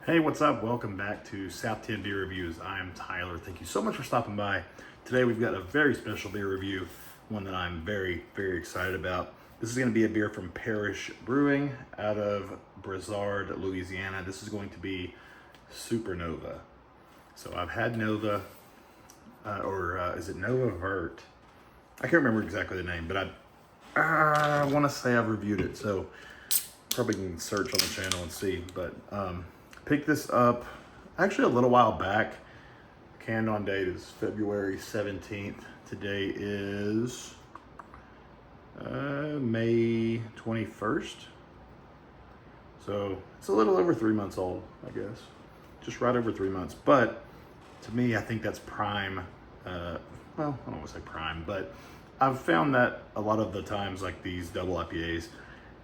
Hey, what's up? Welcome back to South 10 Beer Reviews. I'm Tyler. Thank you so much for stopping by. Today we've got a very special beer review, one that I'm very excited about. This is going to be a beer from Parish Brewing out of Brizard, Louisiana. This is going to be Supernova. So I've had Nova, is it Nova Vert? I can't remember exactly the name, but I want to say I've reviewed it. So probably can search on the channel and see, but picked this up actually a little while back. Canned on date is February 17th. Today is May 21st. So it's a little over 3 months old, I guess. Just right over 3 months. But to me, I think that's prime. Well, I don't want to say prime, but I've found that a lot of the times, like these double IPAs,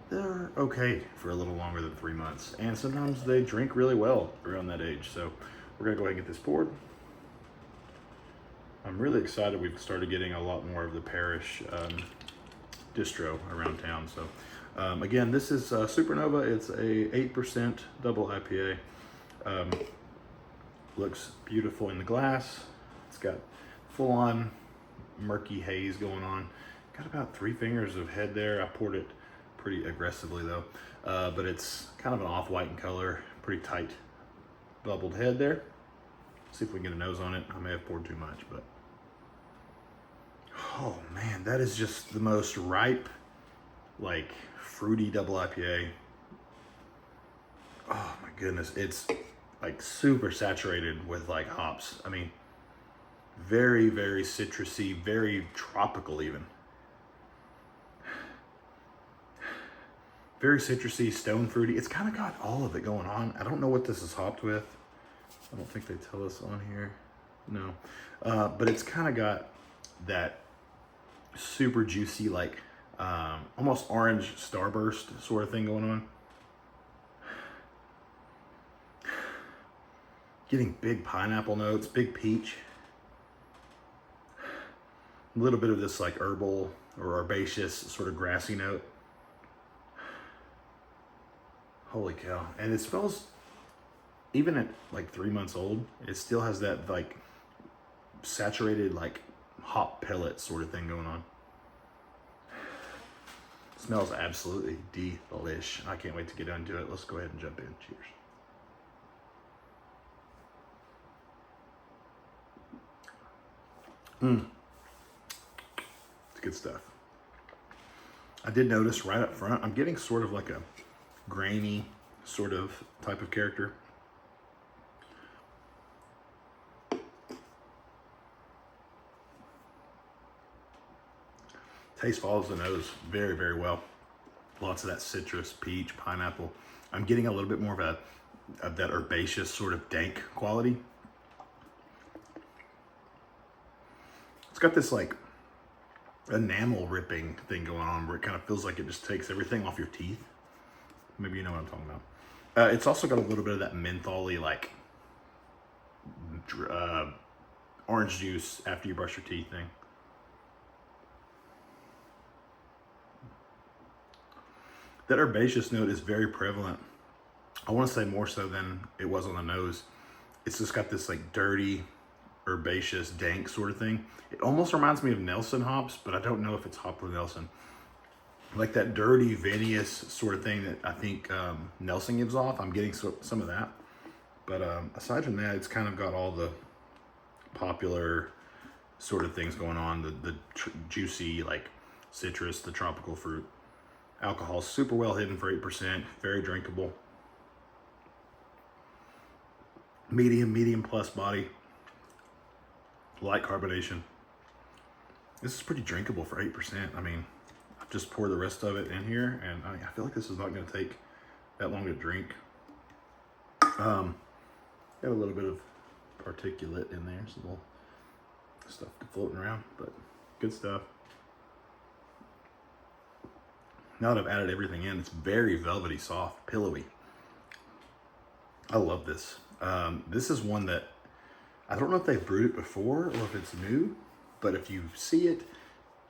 they're okay for a little longer than 3 months. And sometimes they drink really well around that age. So we're gonna go ahead and get this poured. I'm really excited we've started getting a lot more of the Parish distro around town. So again, this is Supernova. It's a 8% double IPA. Looks beautiful in the glass. It's got full on murky haze going on. Got about 3 fingers of head there. I poured it pretty aggressively though, but it's kind of an off-white in color, pretty tight bubbled head there. See if we can get a nose on it. I may have poured too much, but oh man, that is just the most ripe, like fruity double IPA. Oh my goodness, it's like super saturated with like hops. I mean, very citrusy, very tropical even. Very citrusy, stone fruity. It's kind of got all of it going on. I don't know what this is hopped with. I don't think they tell us on here. No. But it's kind of got that super juicy, like almost orange starburst sort of thing going on. Getting big pineapple notes, big peach. A little bit of this like herbal or herbaceous sort of grassy note. Holy cow. And it smells, even at like 3 months old, it still has that like saturated like hop pellet sort of thing going on. It smells absolutely delish. I can't wait to get into it. Let's go ahead and jump in. Cheers. It's good stuff. I did notice right up front, I'm getting sort of like a grainy sort of type of character. Taste follows the nose very well. Lots of that citrus, peach, pineapple. I'm getting a little bit more of that herbaceous sort of dank quality. It's got this like enamel ripping thing going on where it kind of feels like it just takes everything off your teeth. Maybe you know what I'm talking about. It's also got a little bit of that mentholy, like orange juice after you brush your teeth thing. That herbaceous note is very prevalent. I want to say more so than it was on the nose. It's just got this like dirty, herbaceous, dank sort of thing. It almost reminds me of Nelson hops, but I don't know if it's hopped with Nelson. Like that dirty, vinous sort of thing that I think Nelson gives off. I'm getting some of that. But aside from that, it's kind of got all the popular sort of things going on. The juicy, like citrus, the tropical fruit. Alcohol super well hidden for 8%. Very drinkable. Medium plus body. Light carbonation. This is pretty drinkable for 8%. I mean, just pour the rest of it in here, and I feel like this is not going to take that long to drink. Got a little bit of particulate in there, some little stuff floating around, but good stuff. Now that I've added everything in, it's very velvety, soft, pillowy. I love this. This is one that I don't know if they've brewed it before or if it's new, but if you see it,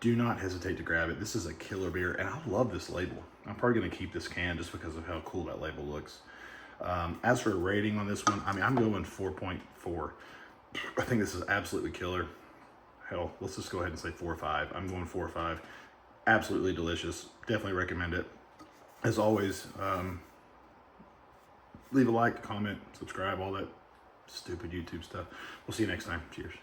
do not hesitate to grab it. This is a killer beer, and I love this label. I'm probably gonna keep this can just because of how cool that label looks. As for a rating on this one, I mean, I'm going 4.4. I think this is absolutely killer. Hell, let's just go ahead and say 4 or 5. I'm going 4 or 5. Absolutely delicious. Definitely recommend it. As always, leave a like, comment, subscribe, all that stupid YouTube stuff. We'll see you next time. Cheers.